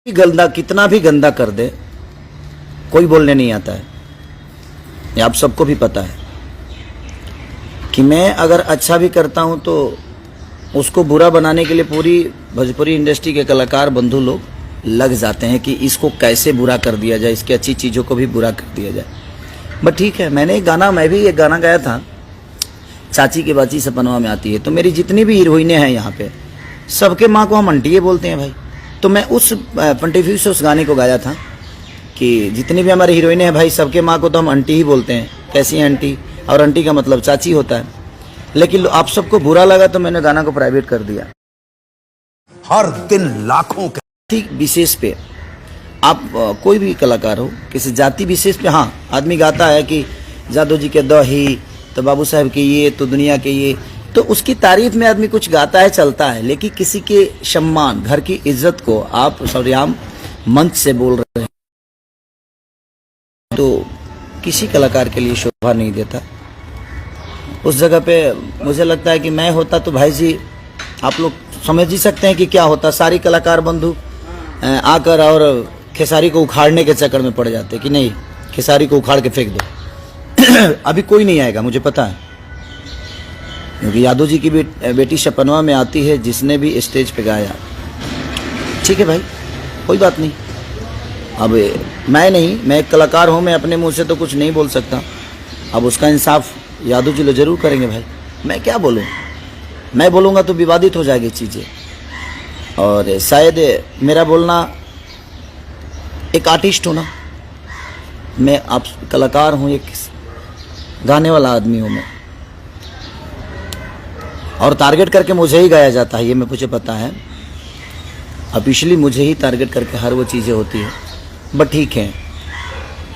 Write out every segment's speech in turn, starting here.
गंदा कितना भी गंदा कर दे कोई बोलने नहीं आता है। ये आप सबको भी पता है कि मैं अगर अच्छा भी करता हूं तो उसको बुरा बनाने के लिए पूरी भोजपुरी इंडस्ट्री के कलाकार बंधु लोग लग जाते हैं कि इसको कैसे बुरा कर दिया जाए, इसकी अच्छी चीज़ों को भी बुरा कर दिया जाए। बट ठीक है, मैं भी एक गाना गाया था, चाची के बाची सपनवा में आती है। तो मेरी जितनी भी हीरोइनें हैं यहाँ पे सबके माँ को हम आंटिये बोलते हैं भाई। तो मैं उस पॉइंट ऑफ व्यू से उस गाने को गाया था कि जितनी भी हमारी हीरोइनें हैं भाई सबके माँ को तो हम आंटी ही बोलते हैं। कैसी है आंटी? और आंटी का मतलब चाची होता है। लेकिन आप सबको बुरा लगा तो मैंने गाना को प्राइवेट कर दिया। हर दिन लाखों के विशेष पे आप कोई भी कलाकार हो, किसी जाति विशेष पे हाँ आदमी गाता है कि जादू जी के दही, तो बाबू साहब के ये, तो दुनिया के ये, तो उसकी तारीफ में आदमी कुछ गाता है, चलता है। लेकिन किसी के सम्मान, घर की इज्जत को आप सरेआम मंच से बोल रहे हैं तो किसी कलाकार के लिए शोभा नहीं देता। उस जगह पे मुझे लगता है कि मैं होता तो भाई जी आप लोग समझ ही सकते हैं कि क्या होता। सारी कलाकार बंधु आकर और खेसारी को उखाड़ने के चक्कर में पड़ जाते कि नहीं खेसारी को उखाड़ के फेंक दो। अभी कोई नहीं आएगा, मुझे पता है, क्योंकि यादव जी की बेटी सपनवा में आती है जिसने भी स्टेज पे गाया। ठीक है भाई, कोई बात नहीं। अब मैं एक कलाकार हूँ, मैं अपने मुंह से तो कुछ नहीं बोल सकता। अब उसका इंसाफ यादव जी लोग जरूर करेंगे भाई। मैं क्या बोलूँ, मैं बोलूँगा तो विवादित हो जाएगी चीज़ें। और शायद मेरा बोलना, एक आर्टिस्ट हूँ ना मैं, आप कलाकार हूँ, एक गाने वाला आदमी हूँ मैं, और टारगेट करके मुझे ही गाया जाता है, ये मुझे पता है। ऑफिशियली मुझे ही टारगेट करके हर वो चीज़ें होती है। बट ठीक है,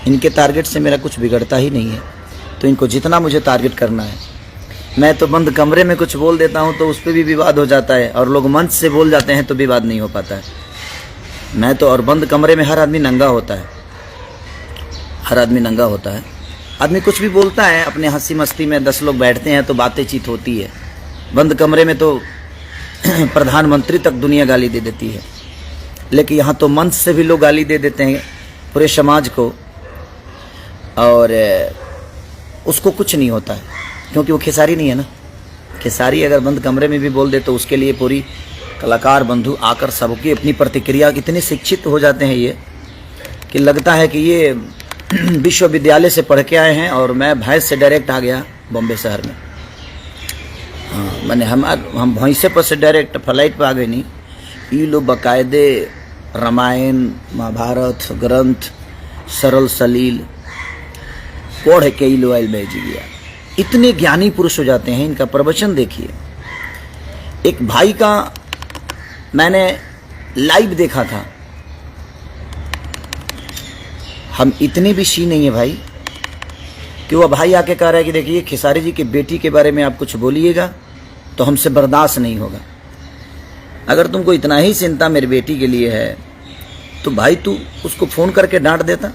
इनके टारगेट से मेरा कुछ बिगड़ता ही नहीं है, तो इनको जितना मुझे टारगेट करना है। मैं तो बंद कमरे में कुछ बोल देता हूँ तो उस पर भी विवाद हो जाता है, और लोग मंच से बोल जाते हैं तो विवाद नहीं हो पाता है। मैं तो, और बंद कमरे में हर आदमी नंगा होता है, हर आदमी नंगा होता है। आदमी कुछ भी बोलता है अपने हंसी मस्ती में, 10 लोग बैठते हैं तो बातें चीत होती है। बंद कमरे में तो प्रधानमंत्री तक दुनिया गाली दे देती है, लेकिन यहाँ तो मंच से भी लोग गाली दे देते हैं पूरे समाज को, और उसको कुछ नहीं होता है क्योंकि वो खेसारी नहीं है ना। खेसारी अगर बंद कमरे में भी बोल दे तो उसके लिए पूरी कलाकार बंधु आकर सबकी अपनी प्रतिक्रिया, इतने शिक्षित हो जाते हैं ये कि लगता है कि ये विश्वविद्यालय से पढ़ के आए हैं और मैं भैंस से डायरेक्ट आ गया बॉम्बे शहर में। हाँ, मैंने हम भैंसे पर से डायरेक्ट फ्लाइट पर आ गए नहीं। ये लोग बाकायदे रामायण महाभारत ग्रंथ सरल सलील पढ़ के ही लोयल भेज गया। इतने ज्ञानी पुरुष हो जाते हैं, इनका प्रवचन देखिए। एक भाई का मैंने लाइव देखा था, हम इतने भी सी नहीं है भाई कि वह भाई आके कह रहा है कि देखिए खेसारी जी की बेटी के बारे में आप कुछ बोलिएगा तो हमसे बर्दाश्त नहीं होगा। अगर तुमको इतना ही चिंता मेरी बेटी के लिए है तो भाई तू उसको फ़ोन करके डांट देता,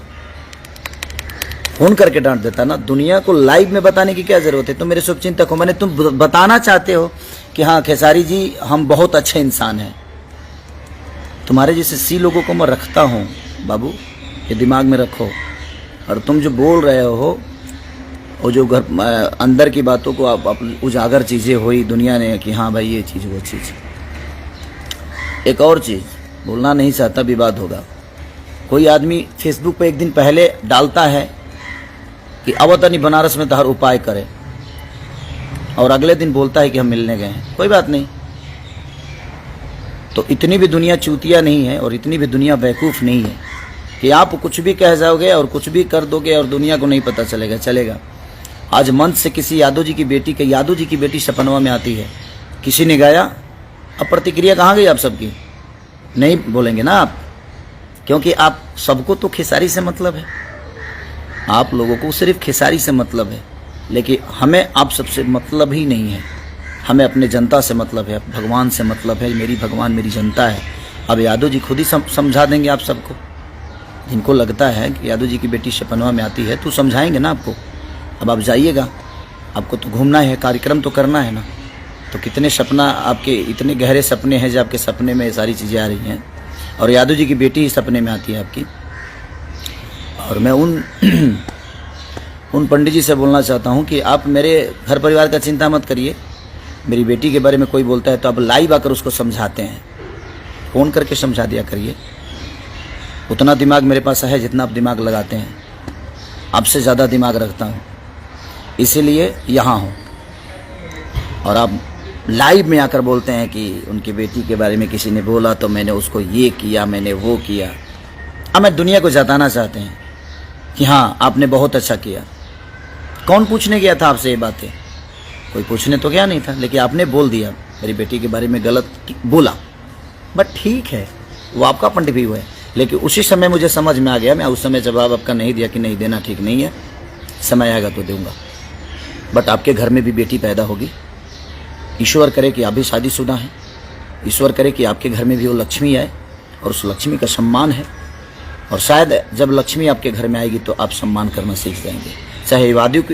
फ़ोन करके डांट देता ना। दुनिया को लाइव में बताने की क्या ज़रूरत है? तुम मेरे शुभचिंतक हो, मैंने तुम बताना चाहते हो कि हाँ खेसारी जी हम बहुत अच्छे इंसान हैं। तुम्हारे जैसे सी लोगों को मैं रखता हूँ बाबू, ये दिमाग में रखो। और तुम जो बोल रहे हो वो जो घर अंदर की बातों को आप उजागर चीज़ें हुई दुनिया ने कि हाँ भाई ये चीज़ वो चीज़। एक और चीज़ बोलना नहीं चाहता, विवाद होगा। कोई आदमी फेसबुक पे एक दिन पहले डालता है कि अवतनी बनारस में तहर उपाय करे, और अगले दिन बोलता है कि हम मिलने गए हैं। कोई बात नहीं, तो इतनी भी दुनिया चूतिया नहीं है और इतनी भी दुनिया बेवकूफ़ नहीं है कि आप कुछ भी कह जाओगे और कुछ भी कर दोगे और दुनिया को नहीं पता चलेगा। चलेगा। आज मंच से किसी यादव जी की बेटी सपनवा में आती है, किसी ने गाया, अब प्रतिक्रिया कहाँ गई आप सबकी? नहीं बोलेंगे ना आप, क्योंकि आप सबको तो खेसारी से मतलब है, आप लोगों को सिर्फ खेसारी से मतलब है। लेकिन हमें आप सबसे मतलब ही नहीं है, हमें अपने जनता से मतलब है, भगवान से मतलब है। मेरी भगवान मेरी जनता है। अब यादव जी खुद ही समझा देंगे आप सबको। जिनको लगता है कि यादव जी की बेटी सपनवा में आती है तो समझाएंगे ना आपको। अब आप जाइएगा, आपको तो घूमना है, कार्यक्रम तो करना है ना। तो कितने सपना आपके, इतने गहरे सपने हैं जो आपके सपने में सारी चीज़ें आ रही हैं। और यादव जी की बेटी ही सपने में आती है आपकी। और मैं उन पंडित जी से बोलना चाहता हूं कि आप मेरे घर परिवार का चिंता मत करिए, मेरी बेटी के बारे में कोई बोलता है तो आप लाइव आकर उसको समझाते हैं, फ़ोन करके समझा दिया करिए। उतना दिमाग मेरे पास है जितना आप दिमाग लगाते हैं, आपसे ज़्यादा दिमाग रखता हूँ, इसीलिए यहाँ हूँ। और आप लाइव में आकर बोलते हैं कि उनकी बेटी के बारे में किसी ने बोला तो मैंने उसको ये किया, मैंने वो किया। अब मैं दुनिया को जताना चाहते हैं कि हाँ आपने बहुत अच्छा किया। कौन पूछने गया था आपसे ये बातें? कोई पूछने तो गया नहीं था, लेकिन आपने बोल दिया, मेरी बेटी के बारे में गलत बोला। बट ठीक है, वो आपका पॉइंट ऑफ व्यू है, लेकिन उसी समय मुझे समझ में आ गया। मैं उस समय जवाब आपका नहीं दिया कि नहीं देना ठीक नहीं है, समय आएगा तो दूंगा। बट आपके घर में भी बेटी पैदा होगी। ईश्वर करे कि आप भी शादीशुदा हैं, ईश्वर करे कि आपके घर में भी वो लक्ष्मी आए और उस लक्ष्मी का सम्मान है। और शायद जब लक्ष्मी आपके घर में आएगी तो आप सम्मान करना सीख जाएंगे, चाहे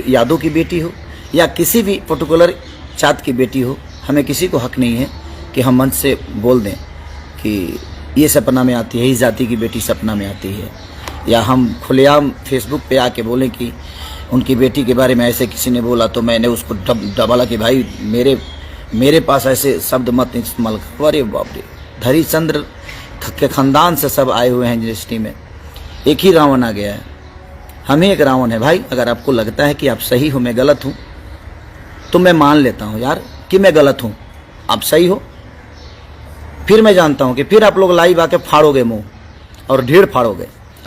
यादव की बेटी हो या किसी भी पर्टिकुलर जात की बेटी हो। हमें किसी को हक नहीं है कि हम मंच से बोल दें कि ये सपना में आती है, इस जाति की बेटी सपना में आती है, या हम खुलेआम फेसबुक पे आके बोलें कि उनकी बेटी के बारे में ऐसे किसी ने बोला तो मैंने उसको दबाला कि भाई मेरे पास ऐसे शब्द मत इस्तेमाल करो। अरे बाप रे, हरिश्चंद्र के खानदान से सब आए हुए हैं यूनिवर्सिटी में, एक ही रावण आ गया है, हम ही एक रावण है भाई। अगर आपको लगता है कि आप सही हो, मैं गलत हूँ, तो मैं मान लेता हूँ यार कि मैं गलत हूँ, आप सही हो। फिर मैं जानता हूँ कि फिर आप लोग लाइव आके फाड़ोगे मुंह और ढेर फाड़ोगे।